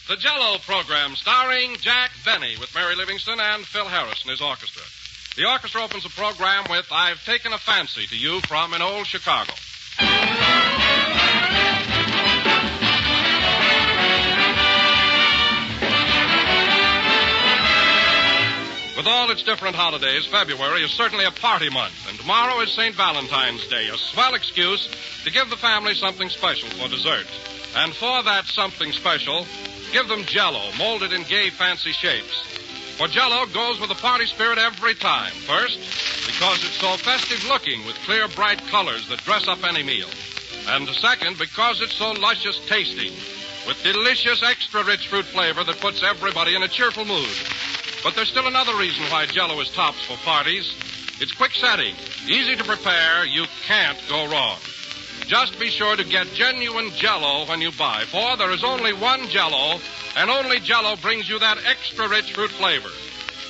The Jello program starring Jack Benny with Mary Livingston and Phil Harris and his orchestra. The orchestra opens the program with I've Taken a Fancy to You from an Old Chicago. With all its different holidays, February is certainly a party month, and tomorrow is St. Valentine's Day, a swell excuse to give the family something special for dessert. And for that something special, give them Jello, molded in gay, fancy shapes. For Jello goes with the party spirit every time. First, because it's so festive-looking with clear, bright colors that dress up any meal. And second, because it's so luscious tasting with delicious, extra-rich fruit flavor that puts everybody in a cheerful mood. But there's still another reason why Jello is tops for parties. It's quick setting, easy to prepare, you can't go wrong. Just be sure to get genuine Jello when you buy, for there is only one Jello, and only Jello brings you that extra-rich fruit flavor.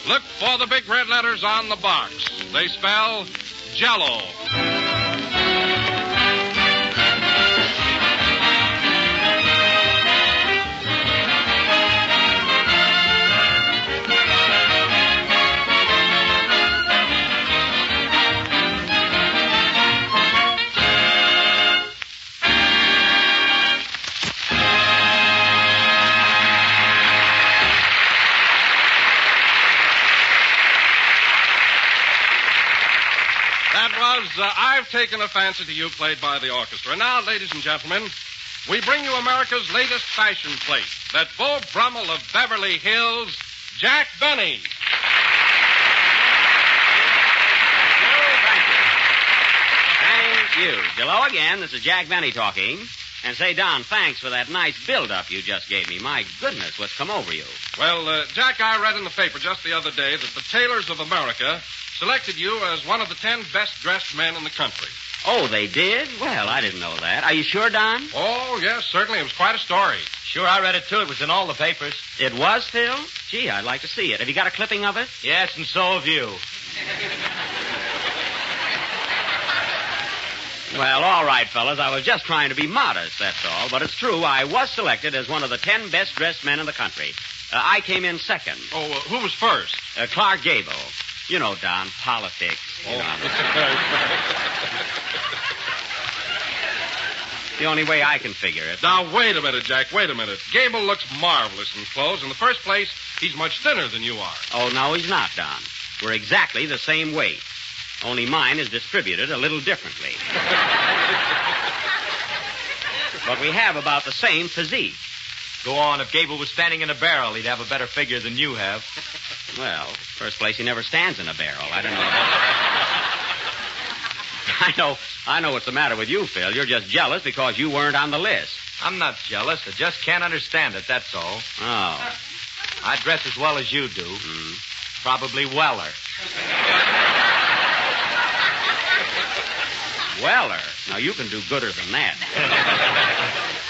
Look for the big red letters on the box. They spell Jello. I've Taken a Fancy to You, played by the orchestra. And now, ladies and gentlemen, we bring you America's latest fashion plate, that Beau Brummel of Beverly Hills, Jack Benny. Thank you. Hello again. This is Jack Benny talking. And say, Don, thanks for that nice build-up you just gave me. My goodness, what's come over you? Well, Jack, I read in the paper just the other day that the tailors of America selected you as one of the 10 best-dressed men in the country. Oh, they did? Well, I didn't know that. Are you sure, Don? Oh, yes, certainly. It was quite a story. Sure, I read it, too. It was in all the papers. It was, Phil? Gee, I'd like to see it. Have you got a clipping of it? Yes, and so have you. Well, all right, fellas. I was just trying to be modest, that's all. But it's true. I was selected as one of the 10 best-dressed men in the country. I came in second. Oh, who was first? Clark Gable. You know, Don, politics. You know. The only way I can figure it. Now, wait a minute, Jack. Wait a minute. Gable looks marvelous in clothes. In the first place, he's much thinner than you are. Oh, no, he's not, Don. We're exactly the same weight. Only mine is distributed a little differently. But we have about the same physique. Go on. If Gable was standing in a barrel, he'd have a better figure than you have. Well, first place, he never stands in a barrel. I don't know. I know what's the matter with you, Phil. You're just jealous because you weren't on the list. I'm not jealous. I just can't understand it, that's all. Oh. I dress as well as you do. Probably weller. Weller? Now, you can do gooder than that.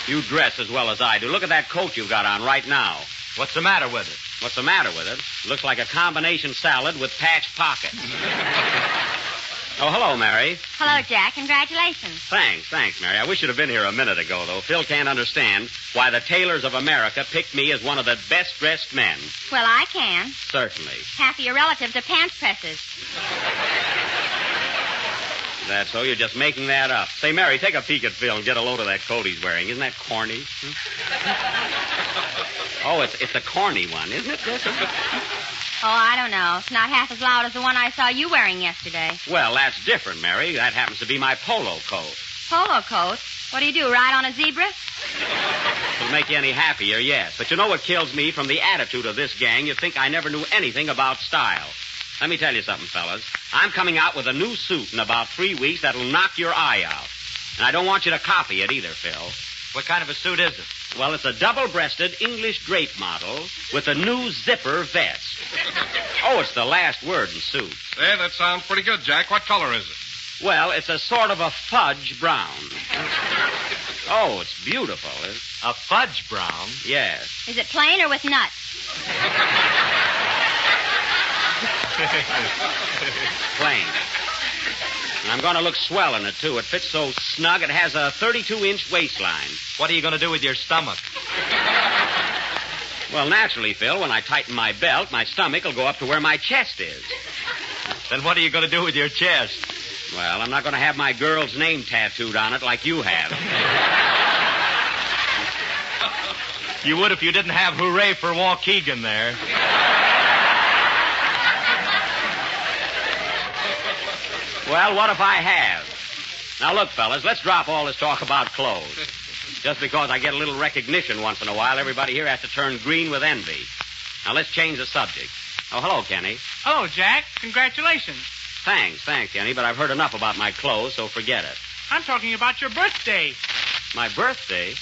You dress as well as I do. Look at that coat you've got on right now. What's the matter with it? What's the matter with it? Looks like a combination salad with patched pockets. Oh, hello, Mary. Hello, Jack. Congratulations. Thanks, Mary. I wish you'd have been here a minute ago, though. Phil can't understand why the tailors of America picked me as one of the best-dressed men. Well, I can. Certainly. Half of your relatives are pants pressers. That's so? You're just making that up. Say, Mary, take a peek at Phil and get a load of that coat he's wearing. Isn't that corny? Oh, it's a corny one, isn't it? Oh, I don't know. It's not half as loud as the one I saw you wearing yesterday. Well, that's different, Mary. That happens to be my polo coat. Polo coat? What do? Ride on a zebra? It'll make you any happier, yes. But you know what kills me from the attitude of this gang? You'd think I never knew anything about style. Let me tell you something, fellas. I'm coming out with a new suit in about 3 weeks that'll knock your eye out. And I don't want you to copy it either, Phil. What kind of a suit is it? Well, it's a double-breasted English drape model with a new zipper vest. Oh, it's the last word in suits. Hey, that sounds pretty good, Jack. What color is it? Well, it's a sort of a fudge brown. Oh, it's beautiful. A fudge brown? Yes. Is it plain or with nuts? Plain. And I'm going to look swell in it, too. It fits so snug it has a 32-inch waistline. What are you going to do with your stomach? Well, naturally, Phil, when I tighten my belt, my stomach will go up to where my chest is. Then what are you going to do with your chest? Well, I'm not going to have my girl's name tattooed on it like you have. You would if you didn't have hooray for Waukegan there. Well, what if I have? Now, look, fellas, let's drop all this talk about clothes. Just because I get a little recognition once in a while, everybody here has to turn green with envy. Now, let's change the subject. Oh, hello, Kenny. Hello, Jack. Congratulations. Thanks, Kenny, but I've heard enough about my clothes, so forget it. I'm talking about your birthday. My birthday?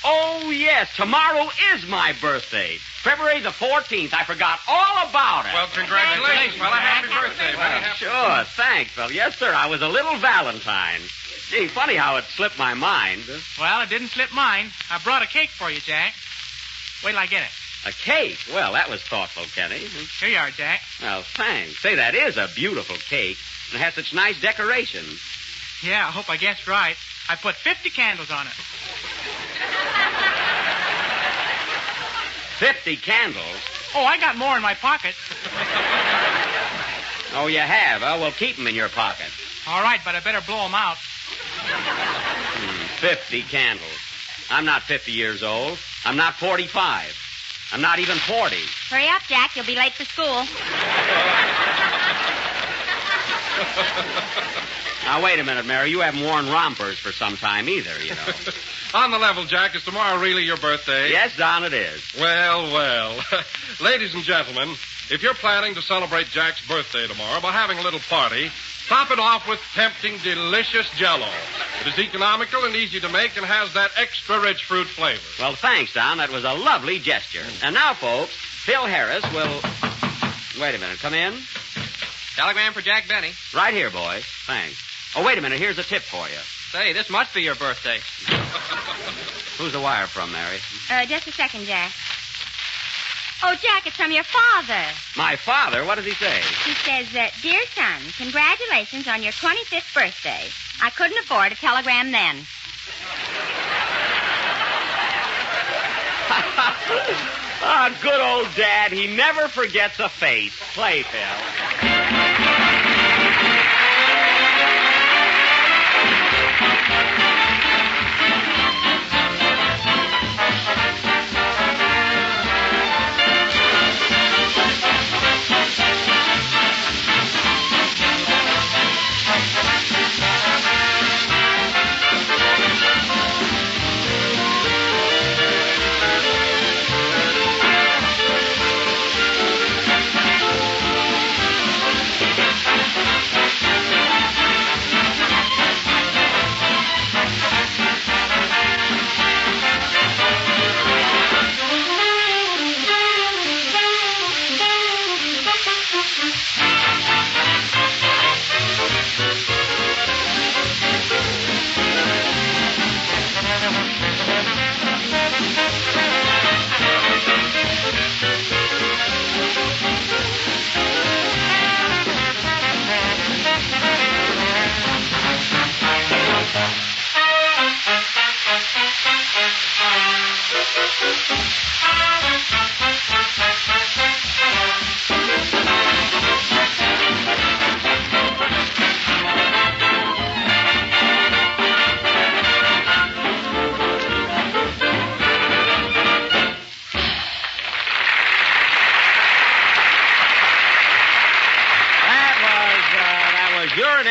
Oh, yes, tomorrow is my birthday. February the 14th. I forgot all about it. Well, congratulations, fella. Happy birthday. Sure, thanks, fella. Yes, sir, I was a little Valentine. Gee, funny how it slipped my mind. Well, it didn't slip mine. I brought a cake for you, Jack. Wait till I get it. A cake? Well, that was thoughtful, Kenny. Here you are, Jack. Well, thanks. Say, that is a beautiful cake. And it has such nice decorations. Yeah, I hope I guessed right. I put 50 candles on it. 50 candles? Oh, I got more in my pocket. Oh, you have? Well, keep them in your pocket. All right, but I better blow them out. 50 candles. I'm not 50 years old. I'm not 45. I'm not even 40. Hurry up, Jack. You'll be late for school. Now, wait a minute, Mary. You haven't worn rompers for some time either, you know. On the level, Jack, is tomorrow really your birthday? Yes, Don, it is. Well. Ladies and gentlemen, if you're planning to celebrate Jack's birthday tomorrow by having a little party, top it off with tempting, delicious Jello. It is economical and easy to make and has that extra rich fruit flavor. Well, thanks, Don. That was a lovely gesture. And now, folks, Phil Harris will... Wait a minute. Come in. Telegram for Jack Benny. Right here, boys. Thanks. Oh, wait a minute. Here's a tip for you. Say, this must be your birthday. Who's the wire from, Mary? Just a second, Jack. Oh, Jack, it's from your father. My father? What does he say? He says, Dear son, congratulations on your 25th birthday. I couldn't afford a telegram then. Ah, good old Dad. He never forgets a face. Play, Phil.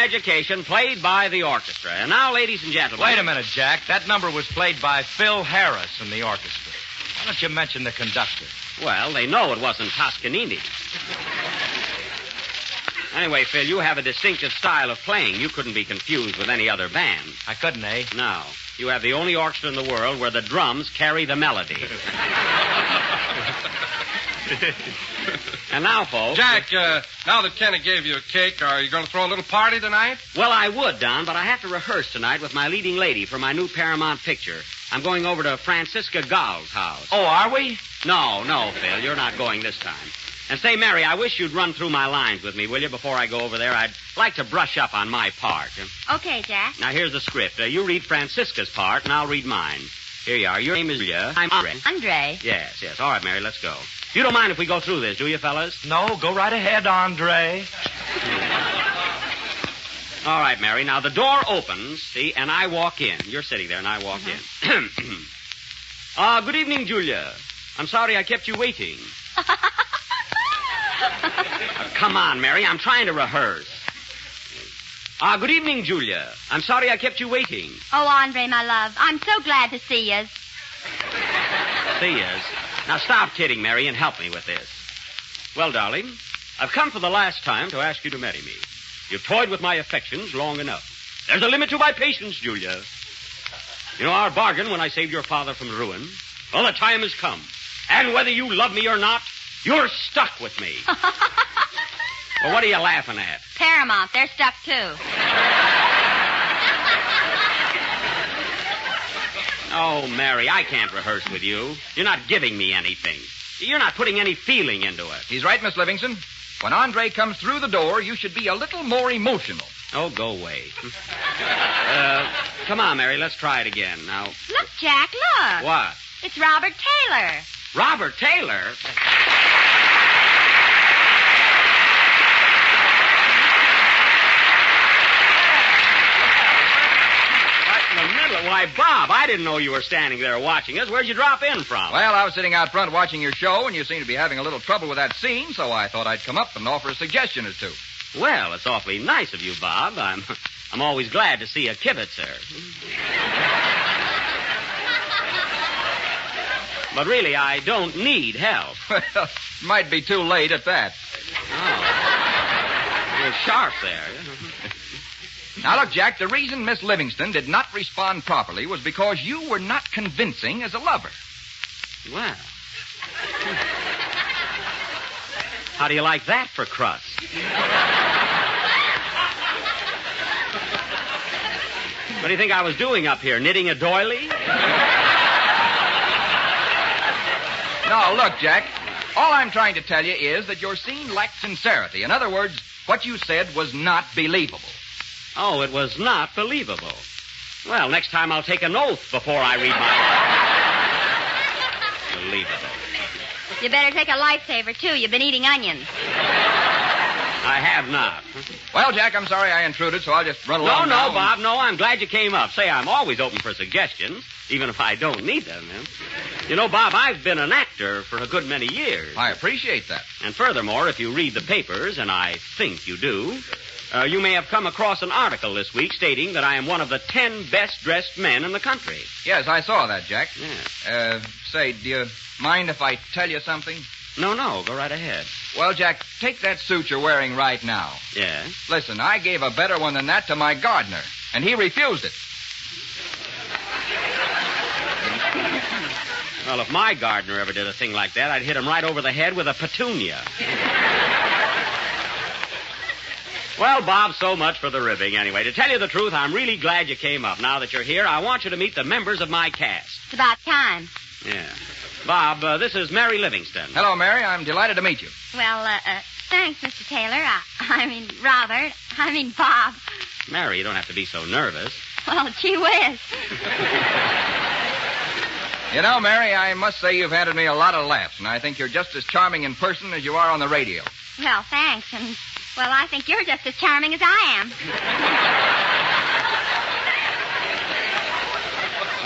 Education played by the orchestra. And now, ladies and gentlemen... Wait a minute, Jack. That number was played by Phil Harris in the orchestra. Why don't you mention the conductor? Well, they know it wasn't Toscanini. Anyway, Phil, you have a distinctive style of playing. You couldn't be confused with any other band. I couldn't, eh? No. You have the only orchestra in the world where the drums carry the melody. And now, folks... Jack, now that Kenny gave you a cake, are you going to throw a little party tonight? Well, I would, Don, but I have to rehearse tonight with my leading lady for my new Paramount picture. I'm going over to Francisca Gall's house. Oh, are we? No, Phil, you're not going this time. And say, Mary, I wish you'd run through my lines with me, will you, before I go over there? I'd like to brush up on my part. Okay, Jack. Now, here's the script. You read Francisca's part, and I'll read mine. Here you are. Your name is Julia. I'm Andre. Andre. Yes. All right, Mary, let's go. You don't mind if we go through this, do you, fellas? No, go right ahead, Andre. All right, Mary. Now, the door opens, see, and I walk in. You're sitting there, and I walk in. Good evening, Julia. I'm sorry I kept you waiting. Come on, Mary. I'm trying to rehearse. Good evening, Julia. I'm sorry I kept you waiting. Oh, Andre, my love, I'm so glad to see you. See us. Now, stop kidding, Mary, and help me with this. Well, darling, I've come for the last time to ask you to marry me. You've toyed with my affections long enough. There's a limit to my patience, Julia. You know our bargain when I saved your father from ruin? Well, the time has come. And whether you love me or not, you're stuck with me. Well, what are you laughing at? Paramount, they're stuck, too. Oh, Mary, I can't rehearse with you. You're not giving me anything. You're not putting any feeling into it. He's right, Miss Livingston. When Andre comes through the door, you should be a little more emotional. Oh, go away. Come on, Mary, let's try it again. Now. Look, Jack, look. What? It's Robert Taylor. Robert Taylor? Why, Bob, I didn't know you were standing there watching us. Where'd you drop in from? Well, I was sitting out front watching your show, and you seem to be having a little trouble with that scene, so I thought I'd come up and offer a suggestion or two. Well, it's awfully nice of you, Bob. I'm always glad to see a kibitzer. But really, I don't need help. Well, might be too late at that. Oh. You're sharp there. Now, look, Jack, the reason Miss Livingston did not respond properly was because you were not convincing as a lover. Well. How do you like that for crust? What do you think I was doing up here, knitting a doily? No, look, Jack, all I'm trying to tell you is that your scene lacked sincerity. In other words, what you said was not believable. Oh, it was not believable. Well, next time I'll take an oath before I read my... Believable. You better take a lifesaver, too. You've been eating onions. I have not. Well, Jack, I'm sorry I intruded, so I'll just run along now. No, Bob, no, I'm glad you came up. Say, I'm always open for suggestions, even if I don't need them. You know, Bob, I've been an actor for a good many years. I appreciate that. And furthermore, if you read the papers, and I think you do... you may have come across an article this week stating that I am one of the 10 best-dressed men in the country. Yes, I saw that, Jack. Yeah. Say, do you mind if I tell you something? No, go right ahead. Well, Jack, take that suit you're wearing right now. Yeah? Listen, I gave a better one than that to my gardener, and he refused it. Well, if my gardener ever did a thing like that, I'd hit him right over the head with a petunia. Well, Bob, so much for the ribbing anyway. To tell you the truth, I'm really glad you came up. Now that you're here, I want you to meet the members of my cast. It's about time. Yeah. Bob, this is Mary Livingston. Hello, Mary. I'm delighted to meet you. Well, thanks, Mr. Taylor. I mean, Robert. I mean, Bob. Mary, you don't have to be so nervous. Well, gee whiz. You know, Mary, I must say you've handed me a lot of laughs, and I think you're just as charming in person as you are on the radio. Well, thanks, and... Well, I think you're just as charming as I am.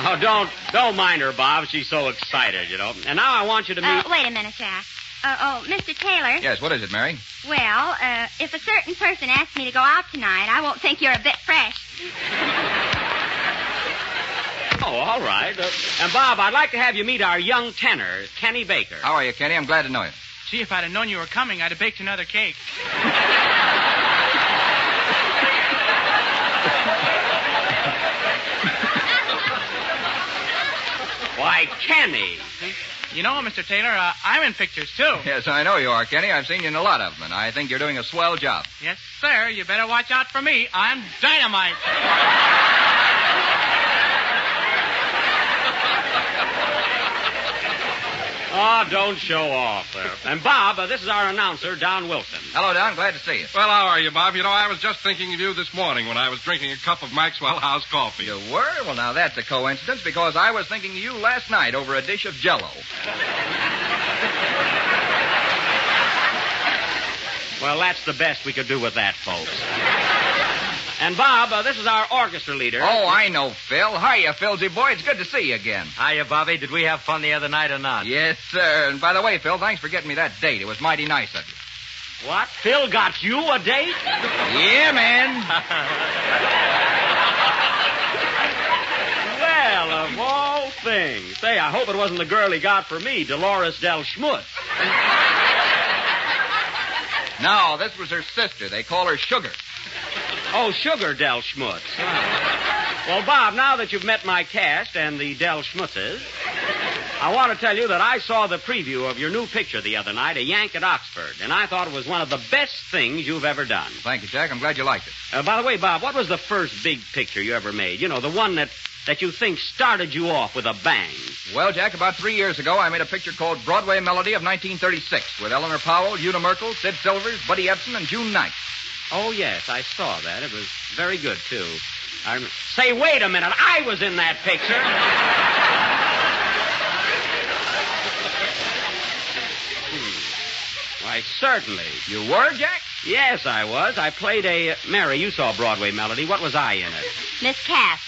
Oh, don't mind her, Bob. She's so excited, you know. And now I want you to meet... Wait a minute, Jack. Mr. Taylor. Yes, what is it, Mary? Well, if a certain person asks me to go out tonight, I won't think you're a bit fresh. Oh, all right. And, Bob, I'd like to have you meet our young tenor, Kenny Baker. How are you, Kenny? I'm glad to know you. Gee, if I'd have known you were coming, I'd have baked another cake. Why, Kenny. You know, Mr. Taylor, I'm in pictures, too. Yes, I know you are, Kenny. I've seen you in a lot of them, and I think you're doing a swell job. Yes, sir. You better watch out for me. I'm dynamite. Oh, don't show off. And, Bob, this is our announcer, Don Wilson. Hello, Don. Glad to see you. Well, how are you, Bob? You know, I was just thinking of you this morning when I was drinking a cup of Maxwell House coffee. You were? Well, now that's a coincidence because I was thinking of you last night over a dish of Jello. Well, that's the best we could do with that, folks. And, Bob, this is our orchestra leader. Oh, I know, Phil. Hiya, Philsy boy. It's good to see you again. Hiya, Bobby. Did we have fun the other night or not? Yes, sir. And by the way, Phil, thanks for getting me that date. It was mighty nice of you. What? Phil got you a date? Yeah, man. Well, of all things. Say, I hope it wasn't the girl he got for me, Dolores Del Schmutz. No, this was her sister. They call her Sugar. Oh, Sugar Del Schmutz. Well, Bob, now that you've met my cast and the Del Schmutzes, I want to tell you that I saw the preview of your new picture the other night, A Yank at Oxford, and I thought it was one of the best things you've ever done. Thank you, Jack. I'm glad you liked it. By the way, Bob, what was the first big picture you ever made? You know, the one that you think started you off with a bang. Well, Jack, about 3 years ago, I made a picture called Broadway Melody of 1936 with Eleanor Powell, Una Merkel, Sid Silvers, Buddy Ebsen, and June Knight. Oh, yes, I saw that. It was very good, too. Say, wait a minute. I was in that picture. Why, certainly. You were, Jack? Yes, I was. I played a... Mary, you saw Broadway Melody. What was I in it? Miss Cass.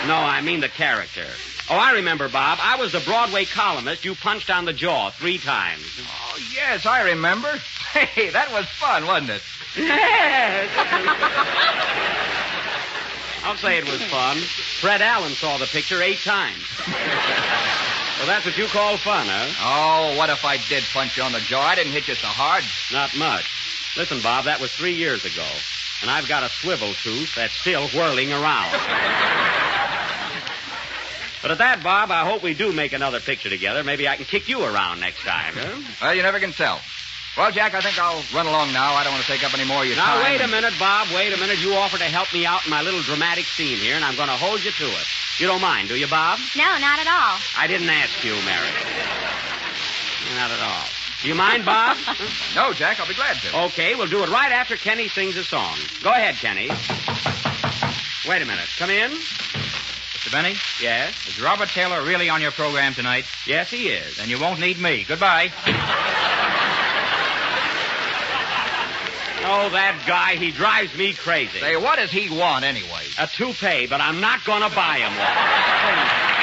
No, I mean the character. Oh, I remember, Bob. I was the Broadway columnist you punched on the jaw 3 times. Oh, yes, I remember. Hey, that was fun, wasn't it? Yes. I'll say it was fun. Fred Allen saw the picture 8 times. Well, that's what you call fun, huh? Oh, what if I did punch you on the jaw? I didn't hit you so hard. Not much. Listen, Bob, that was 3 years ago. And I've got a swivel tooth that's still whirling around. But at that, Bob, I hope we do make another picture together. Maybe I can kick you around next time, huh? Well, you never can tell. Well, Jack, I think I'll run along now. I don't want to take up any more of your time. Now, wait a minute, Bob. Wait a minute. You offered to help me out in my little dramatic scene here, and I'm going to hold you to it. You don't mind, do you, Bob? No, not at all. I didn't ask you, Mary. Not at all. Do you mind, Bob? No, Jack, I'll be glad to. Okay, we'll do it right after Kenny sings a song. Go ahead, Kenny. Wait a minute. Come in. Mr. Benny? Yes? Is Robert Taylor really on your program tonight? Yes, he is. Then you won't need me. Goodbye. Oh, that guy, he drives me crazy. Say, what does he want anyway? A toupee, but I'm not going to buy him one.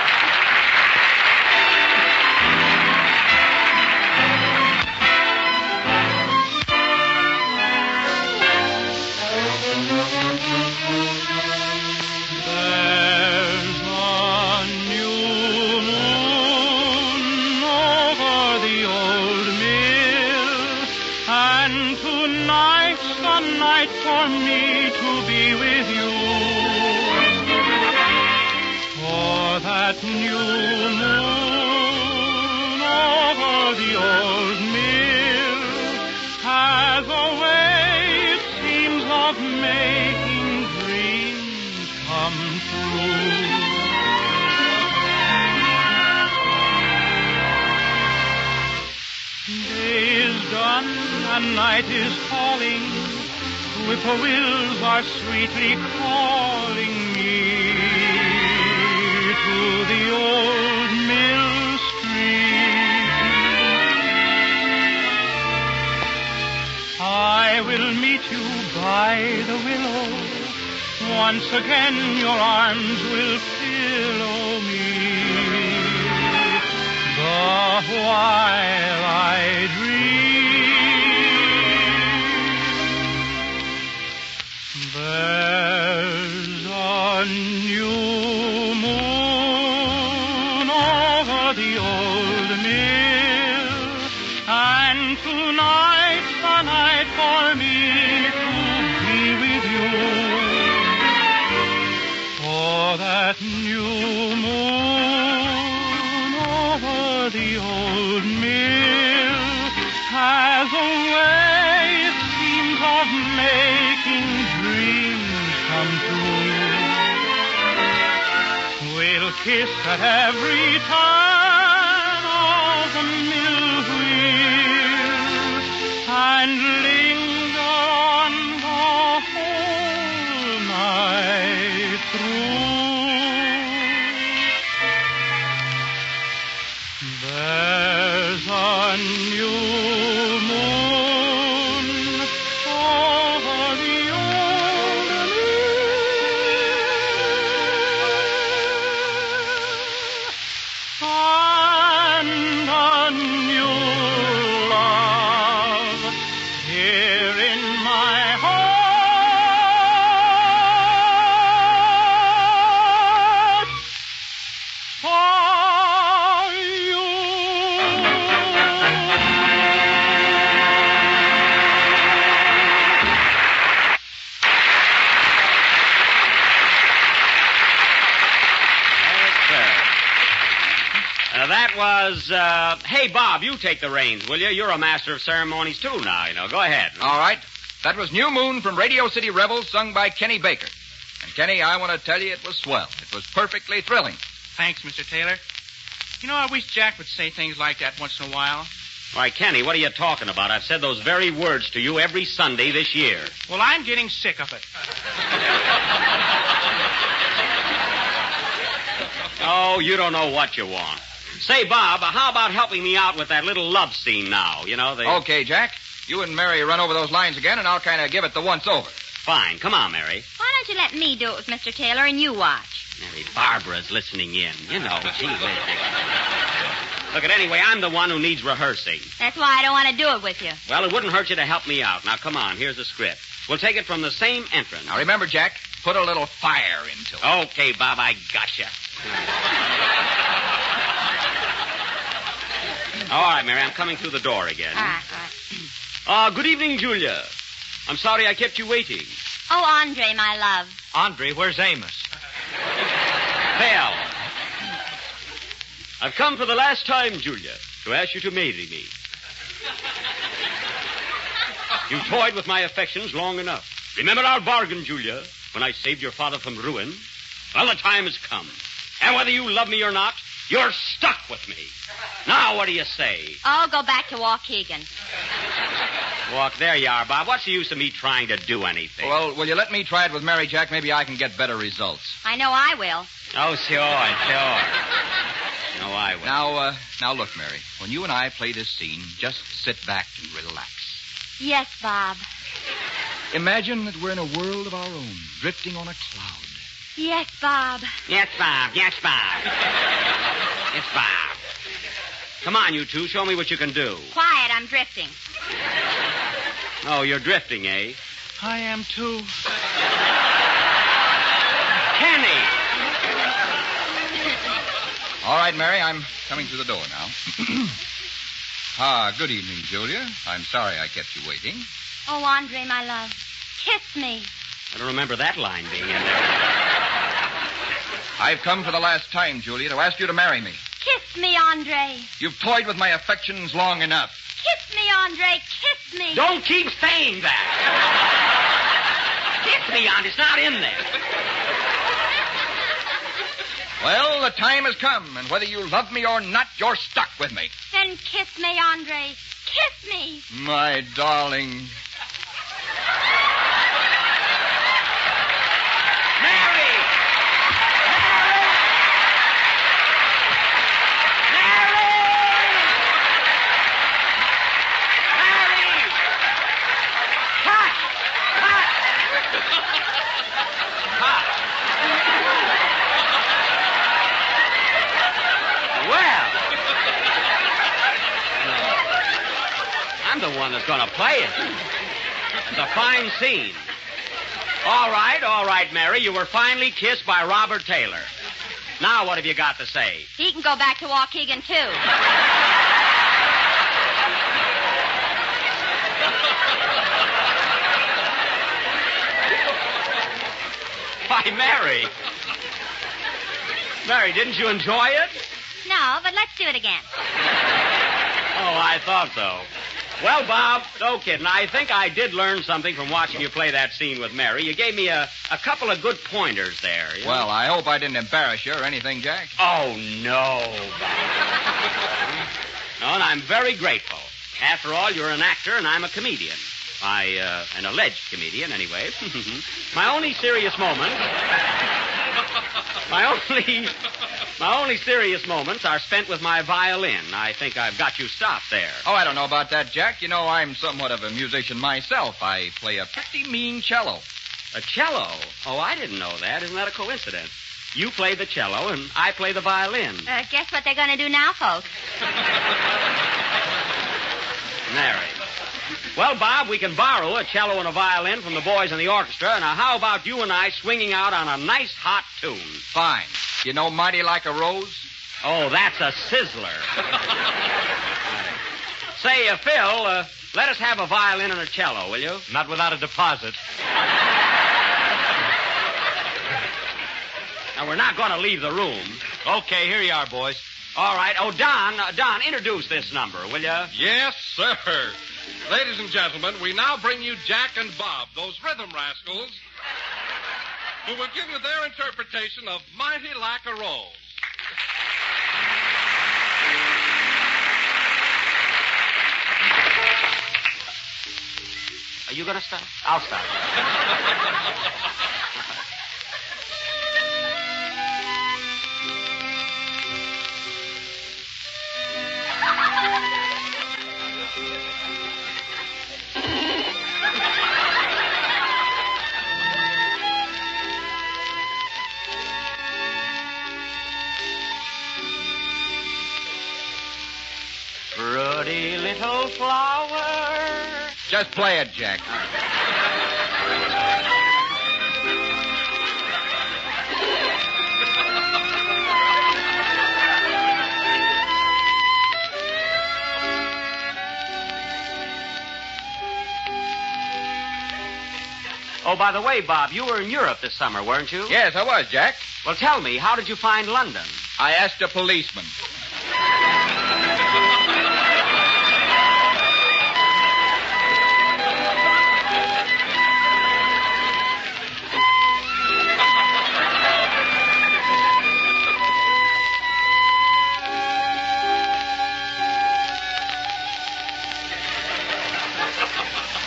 For me to be with you, for that new moon over the old mill has a way, it seems, of making dreams come true. Day is done and night is falling, whippoorwills are sweetly calling me to the old mill stream. I will meet you by the willow. Once again your arms will pillow me. The while I dream, there's a new moon over the old mill, and tonight's the night for me to be with you. For that new moon over the old mill has a way, it seems, of making dreams come true. We'll kiss at every turn the mill wheel and linger on the whole night through. There's a new moon over the old mill, and a new love here in my heart for you. That was, hey, Bob, you take the reins, will you? You're a master of ceremonies, too, now, Go ahead. All right. That was New Moon from Radio City Rebels, sung by Kenny Baker. And, Kenny, I want to tell you it was swell. It was perfectly thrilling. Thanks, Mr. Taylor. You know, I wish Jack would say things like that once in a while. Why, Kenny, what are you talking about? I've said those very words to you every Sunday this year. Well, I'm getting sick of it. Oh, you don't know what you want. Say, Bob, how about helping me out with that little love scene now? Okay, Jack. You and Mary run over those lines again, and I'll kind of give it the once-over. Fine. Come on, Mary. Why don't you let me do it with Mr. Taylor and you watch? Mary, Barbara's listening in. Gee whiz. Look, anyway, I'm the one who needs rehearsing. That's why I don't want to do it with you. Well, it wouldn't hurt you to help me out. Now, come on. Here's the script. We'll take it from the same entrance. Now, remember, Jack, put a little fire into it. Okay, Bob, I gotcha. All right, Mary, I'm coming through the door again. All right. Good evening, Julia. I'm sorry I kept you waiting. Oh, Andre, my love. Andre, where's Amos? Belle. I've come for the last time, Julia, to ask you to marry me. You toyed with my affections long enough. Remember our bargain, Julia, when I saved your father from ruin? Well, the time has come. And whether you love me or not, you're stuck with me. Now, what do you say? Oh, go back to Waukegan. Walk, there you are, Bob. What's the use of me trying to do anything? Well, will you let me try it with Mary, Jack? Maybe I can get better results. I know I will. Oh, sure. No, I will. Now look, Mary. When you and I play this scene, just sit back and relax. Yes, Bob. Imagine that we're in a world of our own, drifting on a cloud. Yes, Bob. Yes, Bob. Yes, Bob. Yes, Bob. Come on, you two. Show me what you can do. Quiet, I'm drifting. Oh, you're drifting, eh? I am, too. Kenny! All right, Mary, I'm coming through the door now. Good evening, Julia. I'm sorry I kept you waiting. Oh, Andre, my love. Kiss me. I don't remember that line being in there. I've come for the last time, Julia, to ask you to marry me. Kiss me, Andre. You've toyed with my affections long enough. Kiss me, Andre. Kiss me. Don't keep saying that. Kiss me, Andre. It's not in there. Well, the time has come, and whether you love me or not, you're stuck with me. Then kiss me, Andre. Kiss me. My darling. I'm the one that's going to play it. It's a fine scene. All right, Mary. You were finally kissed by Robert Taylor. Now what have you got to say? He can go back to Waukegan, too. Why, Mary. Mary, didn't you enjoy it? No, but let's do it again. Oh, I thought so. Well, Bob, no kidding. I think I did learn something from watching you play that scene with Mary. You gave me a couple of good pointers there. You know? Well, I hope I didn't embarrass you or anything, Jack. Oh, no, Bob. No, and I'm very grateful. After all, you're an actor and I'm a comedian. An alleged comedian, anyway. My only serious moments... My only serious moments are spent with my violin. I think I've got you stopped there. Oh, I don't know about that, Jack. You know, I'm somewhat of a musician myself. I play a pretty mean cello. A cello? Oh, I didn't know that. Isn't that a coincidence? You play the cello and I play the violin. Guess what they're going to do now, folks? Mary. Well, Bob, we can borrow a cello and a violin from the boys in the orchestra. Now, how about you and I swinging out on a nice hot tune? Fine. You know Mighty Like a Rose? Oh, that's a sizzler. Say, Phil, let us have a violin and a cello, will you? Not without a deposit. Now, we're not going to leave the room. Okay, here you are, boys. All right. Oh, Don, introduce this number, will you? Yes, sir. Ladies and gentlemen, we now bring you Jack and Bob, those rhythm rascals, who will give you their interpretation of Mighty Like a Rose. Are you going to start? I'll start. Pretty little flower. Just play it, Jack. Oh, by the way, Bob, you were in Europe this summer, weren't you? Yes, I was, Jack. Well, tell me, how did you find London? I asked a policeman.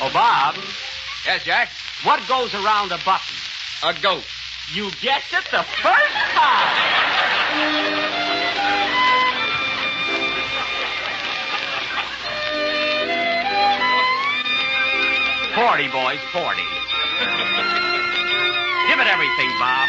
Oh, Bob. Yes, Jack? What goes around a button? A goat. You guessed it the first time. 40, boys, 40. Give it everything, Bob.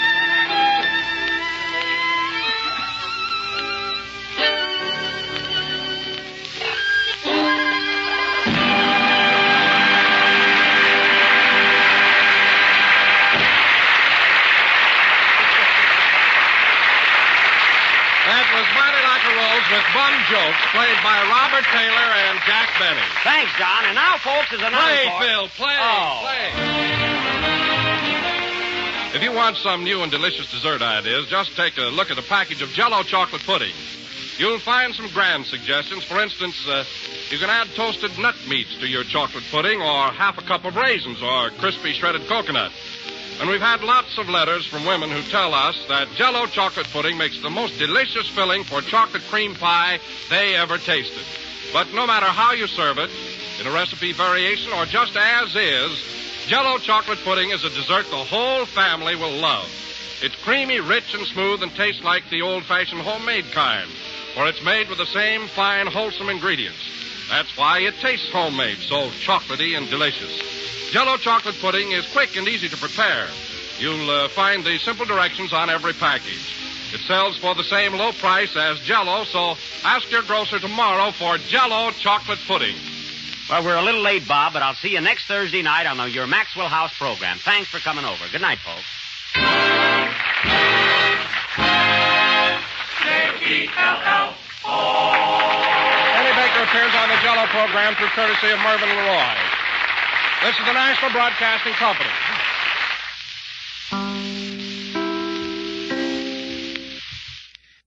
With Bum Jokes, played by Robert Taylor and Jack Benny. Thanks, Don. And now, folks, is an encore. Phil, play, play. If you want some new and delicious dessert ideas, just take a look at a package of Jello chocolate pudding. You'll find some grand suggestions. For instance, you can add toasted nut meats to your chocolate pudding, or half a cup of raisins, or crispy shredded coconut. And we've had lots of letters from women who tell us that Jello chocolate pudding makes the most delicious filling for chocolate cream pie they ever tasted. But no matter how you serve it, in a recipe variation or just as is, Jello chocolate pudding is a dessert the whole family will love. It's creamy, rich, and smooth and tastes like the old-fashioned homemade kind, for it's made with the same fine, wholesome ingredients. That's why it tastes homemade, so chocolatey and delicious. Jello chocolate pudding is quick and easy to prepare. You'll find the simple directions on every package. It sells for the same low price as Jello, so ask your grocer tomorrow for Jello chocolate pudding. Well, we're a little late, Bob, but I'll see you next Thursday night on your Maxwell House program. Thanks for coming over. Good night, folks. Jello. Eddie Baker appears on the Jello program through courtesy of Mervyn LeRoy. This is the National Broadcasting Company.